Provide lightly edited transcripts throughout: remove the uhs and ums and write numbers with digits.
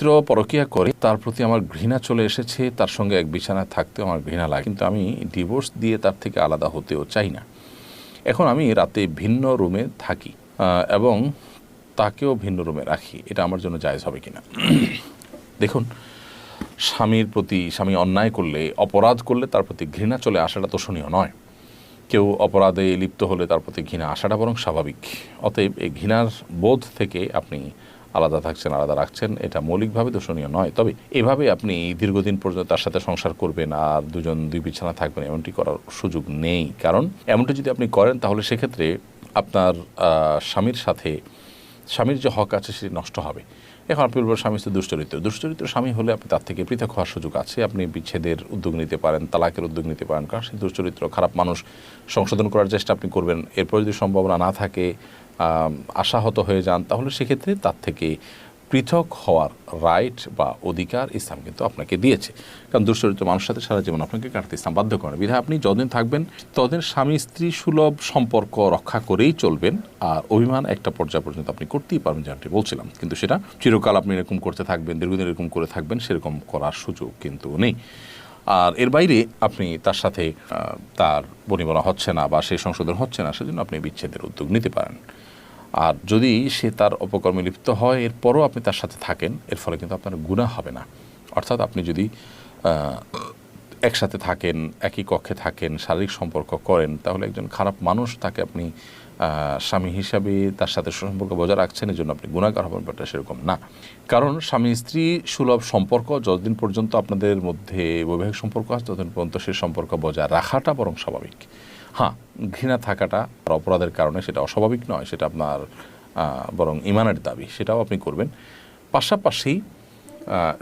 চরিত্র পরকীয়া করে তার প্রতি আমার ঘৃণা চলে এসেছে, তার সঙ্গে এক বিছানায় থাকতেও আমার ঘৃণা লাগে, কিন্তু আমি ডিভোর্স দিয়ে তার থেকে আলাদা হতেও চাই না। এখন আমি রাতে ভিন্ন রুমে থাকি এবং তাকেও ভিন্ন রুমে রাখি, এটা আমার জন্য জায়েজ হবে কিনা? দেখুন, স্বামীর প্রতি স্বামী অন্যায় করলে, অপরাধ করলে তার প্রতি ঘৃণা চলে আসাটা তোষণীয় নয়। কেউ অপরাধে লিপ্ত হলে তার প্রতি ঘৃণা আসাটা বরং স্বাভাবিক। অতএব এই ঘৃণার বোধ থেকে আপনি আলাদা থাকছেন, আলাদা রাখছেন, এটা মৌলিকভাবে দোষণীয় নয়। তবে এভাবে আপনি দীর্ঘদিন পর্যন্ত তার সাথে সংসার করবেন আর দুজন দুই বিছানা থাকবেন, এমনটি করার সুযোগ নেই। কারণ এমনটি যদি আপনি করেন তাহলে সেক্ষেত্রে আপনার স্বামীর যে হক আছে সেটি নষ্ট হবে। এখন আপনি বলবেন স্বামী তো দুশ্চরিত্র স্বামী হলে আপনি তার থেকে পৃথক হওয়ার সুযোগ আছে। আপনি বিচ্ছেদের উদ্যোগ নিতে পারেন, তালাকের উদ্যোগ নিতে পারেন, কারণ সে দুশ্চরিত্র, খারাপ মানুষ। সংশোধন করার চেষ্টা আপনি করবেন। এরপর যদি সম্ভাবনা না থাকে, আশাহত হয়ে যান, তাহলে সেক্ষেত্রে তার থেকে পৃথক হওয়ার রাইট বা অধিকার ইসলাম কিন্তু আপনাকে দিয়েছে। কারণ দুশ্চরিত্র মানুষের সাথে সারা জীবন আপনাকে কাটতে ইসলাম বাধ্য করেন। বিধায় আপনি যতদিন থাকবেন ততদিন স্বামী স্ত্রী সুলভ সম্পর্ক রক্ষা করেই চলবেন। আর অভিমান একটা পর্যায় পর্যন্ত আপনি করতেই পারবেন, যেমনটি বলছিলাম, কিন্তু সেটা চিরকাল আপনি এরকম করতে থাকবেন, দীর্ঘদিন এরকম করে থাকবেন, সেরকম করার সুযোগ কিন্তু নেই। আর এর বাইরে আপনি তার সাথে তার বনিবনা হচ্ছে না বা সেই সংশোধন হচ্ছে না, সেজন্য আপনি বিচ্ছেদের উদ্যোগ নিতে পারেন। আর যদি সে তার অপকর্মে লিপ্ত হয়, এরপরও আপনি তার সাথে থাকেন, এর ফলে কিন্তু আপনার গুনাহ হবে না। অর্থাৎ আপনি যদি একসাথে থাকেন, একই কক্ষে থাকেন, শারীরিক সম্পর্ক করেন, তাহলে একজন খারাপ মানুষ, তাকে আপনি স্বামী হিসাবে তার সাথে সম্পর্ক বজায় রাখছেন, এই জন্য আপনি গুনাহগার হবেন, ব্যাপারটা সেরকম না। কারণ স্বামী স্ত্রী সুলভ সম্পর্ক যতদিন পর্যন্ত আপনাদের মধ্যে বৈবাহিক সম্পর্ক আছে, ততদিন পর্যন্ত সেই সম্পর্ক বজায় রাখাটা বরং স্বাভাবিক। হ্যাঁ, ঘৃণা থাকাটা অপরাধের কারণে সেটা অস্বাভাবিক নয়, সেটা আপনার বরং ইমানের দাবি, সেটাও আপনি করবেন। পাশাপাশি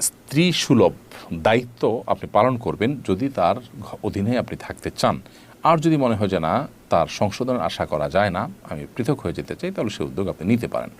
স্ত্রী সুলভ দায়িত্ব আপনি পালন করবেন যদি তার অধীনে আপনি থাকতে চান। আর যদি মনে হয় যে না, তার সংশোধনের আশা করা যায় না, আমি পৃথক হয়ে যেতে চাই, তাহলে সে উদ্যোগ আপনি নিতে পারেন।